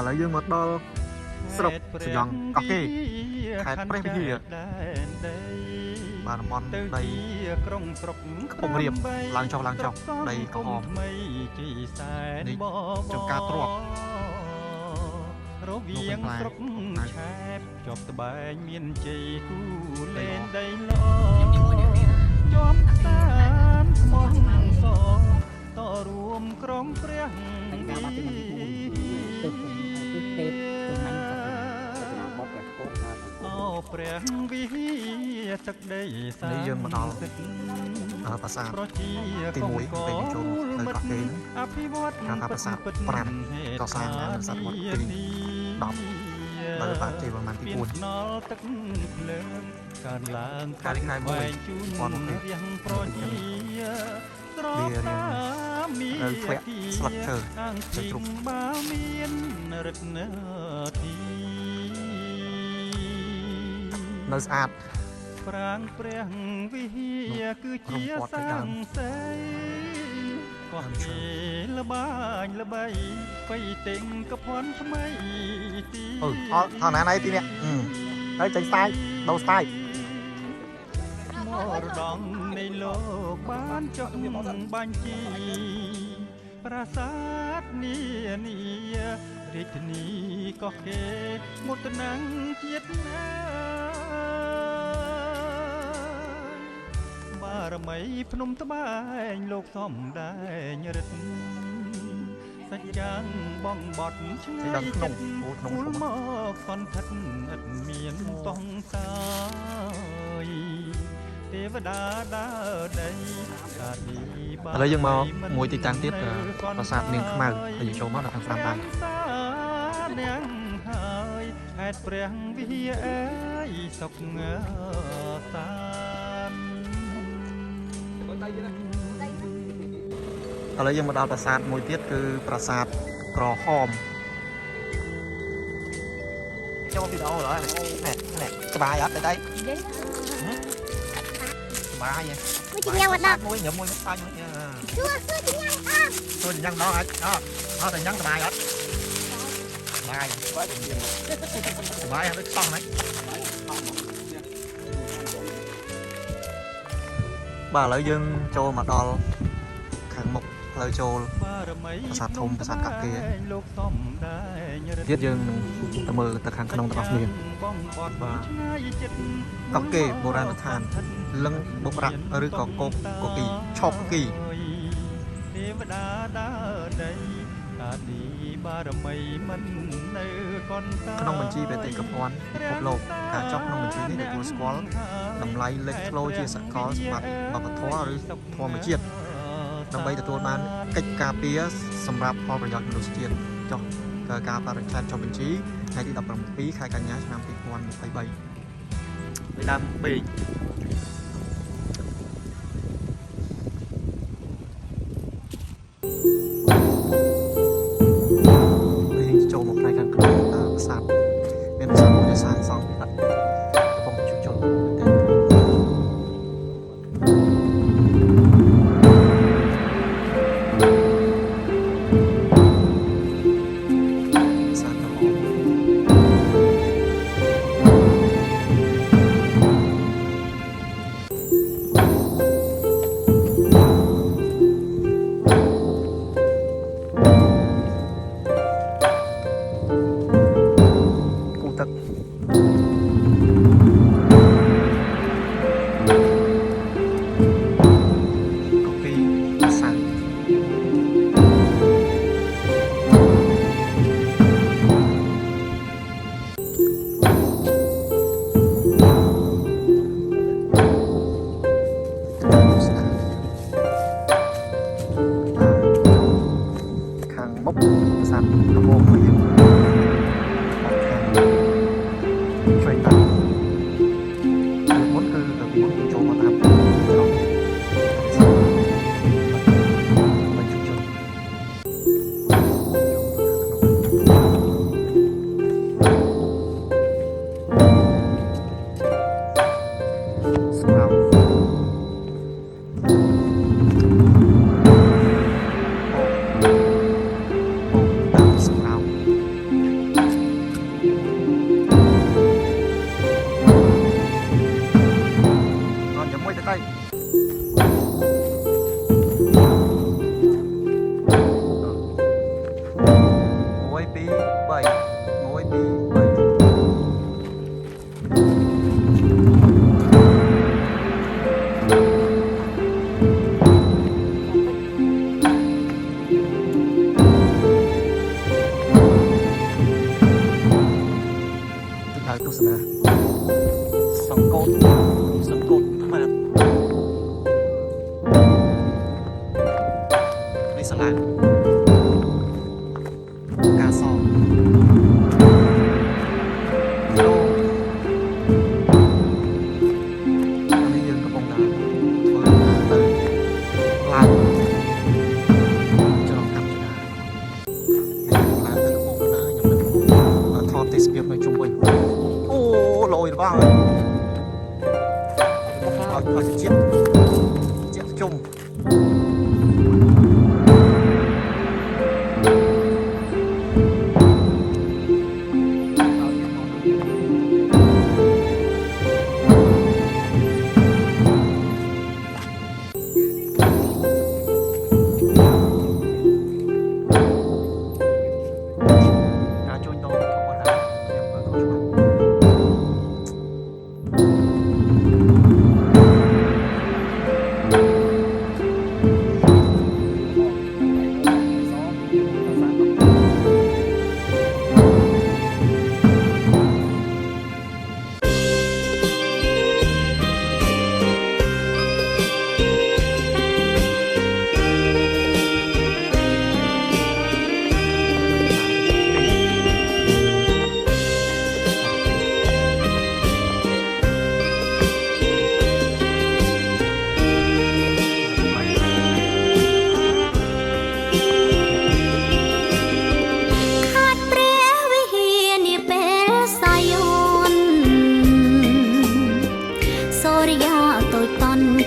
ឥឡូវយើងមកដល់ស្រុកសយ៉ង់កោះកេរខេត្តព្រះវិហារបាទតំបន់ដីក្រុងស្រុក ខ្ពង់រាបឡើងចុះដីក្រហមនេះចំការទ្របរវាងស្រុកឆែបជាប់ត្បែងមានជ័យគូលេនដីល្អជាប់តាមស្មោះសតរួមក្រុមព្រះព្រះវិហារទឹកដីសានេះយើងមកដល់ប្រាសាទទី1ពេលចូលទៅកោះកេរអភិវឌ្ឍថាប្រាសាទ5កសាងនៅសតវត្សទី10ដោយបាទជាប្រមាណទី4ដល់ទឹកភ្លើងកើនឡើងកាលថ្ងៃមួយជូនរៀងប្រជាស្រោបនៅធ្លាក់ស្លឹកឈើទៅទ្រុបបើមានរិទ្ធនាទីនៅស្អាតប្រាងព្រះវិហារគឺជាសាងសីកោះកេរល្បាញល្បីបៃតេងកភ័ណ្ឌថ្មីទីអត់ណាណៃទីនេះហើយចេញស្ទាយដូរស្ទាយមរតកនៃលោកបានចុះបាញ់ជីប្រាសាទនានារាជធានីកោះកេរមុតនាងជាតិណាបារមីភ្នំត្បែងលោកសំដែងរិទ្ធសច្ចាំងបងបត់ឆ្ងាយចិត្តគូលមកសន្ធិដ្ឋឥតមានសង្សារទេវតាដើរដីកាទីឥឡូវយើងមកមួយទីតាំងទៀតប្រាសាទនាងខ្មៅហើយយើងចូលមកដល់ខាងស្ដាំដែរនាងហើយហេតុព្រះវិហារអើយសុខសានឥឡូវយើងមកដល់ប្រាសាទមួយទៀតគឺប្រាសាទក្រហមចូលវីដេអូឡើយនេះសบายអត់ទេសบายមួយជាញ៉ាំអត់ដល់មួយញ៉ាំមួយសាច់មួយជួយជាញ៉ាំអត់ជួយញ៉ាំដល់អត់តែញ៉ាំសบายអត់សบายសบายអត់ខ្សោះហ្នឹងបាទឥឡូវយើងចូលមកដល់ខាងមុខផ្លូវចូលប្រាសាទធំប្រាសាទកោះកេរទៀតយើងនឹងទៅមើលទៅខាងក្នុងទាំងអស់គ្នាបាទកោះកេរបុរាណដ្ឋានលឹងបុប្រាក់ឬក៏គោកកគីឈប់គីទេវតាដើរដីតាទីបារមីមិននៅកនតាក្នុងបញ្ជីបេតិកភណ្ឌពិភពលោកការចុះក្នុងបញ្ជីនេះទទួលស្គាល់តម្លៃលេចធ្លោជាសកលសម្បត្តិវប្បធម៌ឬធម្មជាតិដើម្បីទទួលបានកិច្ចការពារសម្រាប់ផលប្រយោជន៍មនុស្សជាតិចុះការបរិច្ឆេទចុះបញ្ជីថ្ងៃទី17ខែកញ្ញាឆ្នាំ2023ពីដើមពេកចូលមកផ្នែកខាងក្នុងប្រាសាទមានប្រាសាទមួយដែលសាងសង់កំពុងជួបជុំ ងកូនសឹងកូនមែននេះសាឡាកាសនេះយើងកំពុងតែធ្វើទៅឡើងចរកម្មចនាឡើងទៅកំពុងតែខ្ញុំថតទេសភាពនៅជុំវិញអូលយរបស់ឲ្យជាជុំ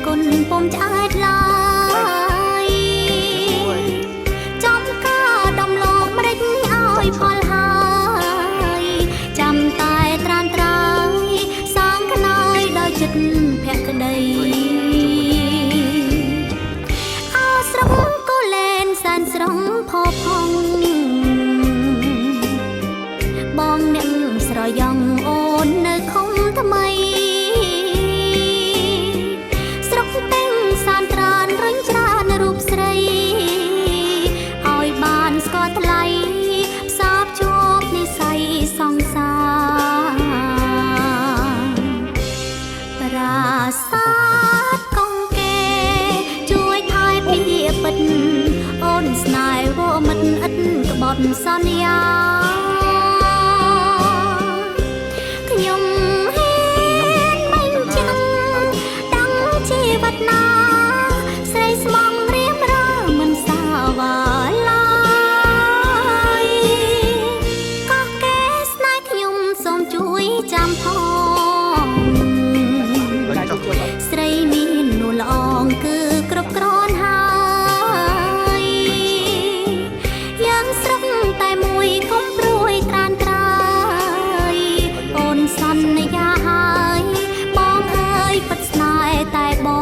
គុណពុំឆ្អែតឡើយចំការដំឡងម្រេចឲ្យផលហើយចាំតែត្រានត្រើយសងក្នើយដោយចិត្តភក្តីអោស្រងក៏លែនសានស្រងផោផង់បងអ្នកស្រយ៉ងអូននៅខំថ្មីអូនស្នេហ៍វមិត្តឥតក្បត់សន្យាខ្ញុំហ៊ានមិនចាំដឹងជីវិតណាស្រីស្មងរៀបរើមិនសាវ៉ាឡើយកោះកែស្នេហ៍ខ្ញុំសូមជួយចាំផងស្រីមាននួនល្អងគឺគ្រប់គ្រាន់ហើយសន្យាហើយបងអើយពិតស្នេហ៍តែបង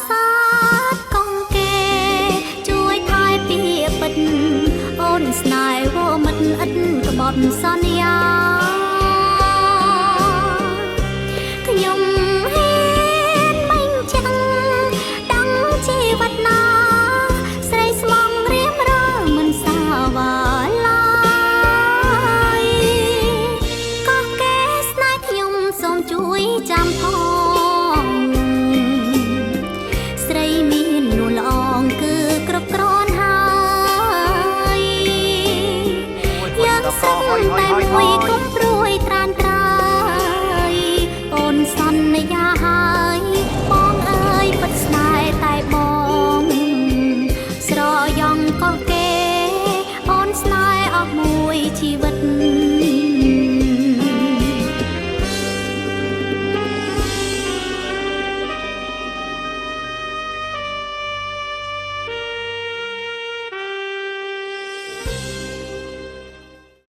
សាទកងកេជួយថែពីពិតអូនស្នេហ៍វមិត្តឥតក្បត់សន្យាខ្ញុំហ៊ានមិនចាំដឹងជីវិតណាស្រីស្មងរៀបរើមិនសាវ៉ាឡើយកោះកែស្នេហ៍ខ្ញុំសូមជួយចាំផងស្រីមាននួនល្អងគឺគ្រប់គ្រាន់ហើយយើងសឹងតែមួយ